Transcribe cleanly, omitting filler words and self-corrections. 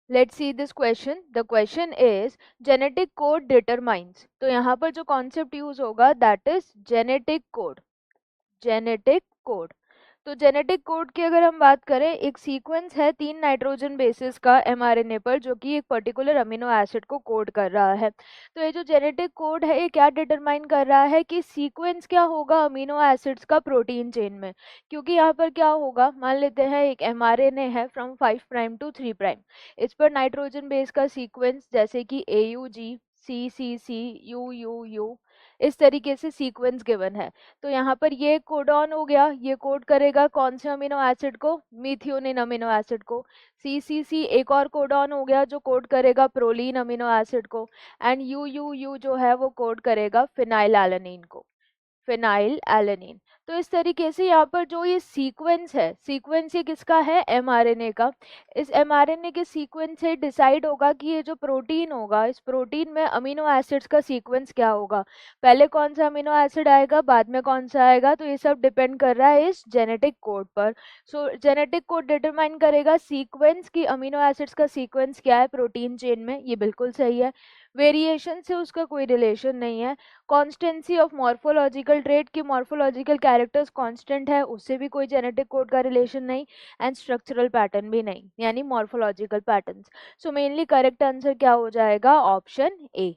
Let's see this question. The question is genetic code determines. तो यहाँ पर जो कॉन्सेप्ट यूज होगा that is genetic code. Genetic code. तो जेनेटिक कोड की अगर हम बात करें, एक सीक्वेंस है 3 नाइट्रोजन बेसिस का एमआरएनए पर जो कि एक पर्टिकुलर अमीनो एसिड को कोड कर रहा है। तो ये जो जेनेटिक कोड है ये क्या डिटरमाइन कर रहा है कि सीक्वेंस क्या होगा अमीनो एसिड्स का प्रोटीन चेन में। क्योंकि यहाँ पर क्या होगा, मान लेते हैं एक एमआरएनए है फ्रॉम 5 प्राइम टू 3 प्राइम। इस पर नाइट्रोजन बेस का सीक्वेंस जैसे कि AUG, CCC, UUU, इस तरीके से सीक्वेंस गिवन है। तो यहाँ पर ये कोडॉन हो गया, ये कोड करेगा कौन से अमीनो एसिड को, मीथियोनिन अमीनो एसिड को। CCC एक और कोडॉन हो गया जो कोड करेगा प्रोलीन अमीनो एसिड को। एंड UUU जो है वो कोड करेगा फिनाइल एलानिन को, फिनाइल एलानिन। तो इस तरीके से यहाँ पर जो ये सीक्वेंस है, सीक्वेंस ये किसका है, एमआरएनए का। इस एमआरएनए के सीक्वेंस से डिसाइड होगा कि ये जो प्रोटीन होगा, इस प्रोटीन में अमीनो एसिड्स का सीक्वेंस क्या होगा। पहले कौन सा अमीनो एसिड आएगा, बाद में कौन सा आएगा, तो ये सब डिपेंड कर रहा है इस जेनेटिक कोड पर। सो जेनेटिक कोड डिटरमाइन करेगा सीक्वेंस की, अमीनो एसिड्स का सीक्वेंस क्या है प्रोटीन चेन में, ये बिल्कुल सही है। वेरिएशन से उसका कोई रिलेशन नहीं है। कॉन्स्टेंसी ऑफ मॉर्फोलॉजिकल ट्रेट की मॉर्फोलॉजिकल कैरेक्टर्स कांस्टेंट है, उससे भी कोई जेनेटिक कोड का रिलेशन नहीं। एंड स्ट्रक्चरल पैटर्न भी नहीं, यानी morphological patterns. So mainly correct answer क्या हो जाएगा, ऑप्शन ए।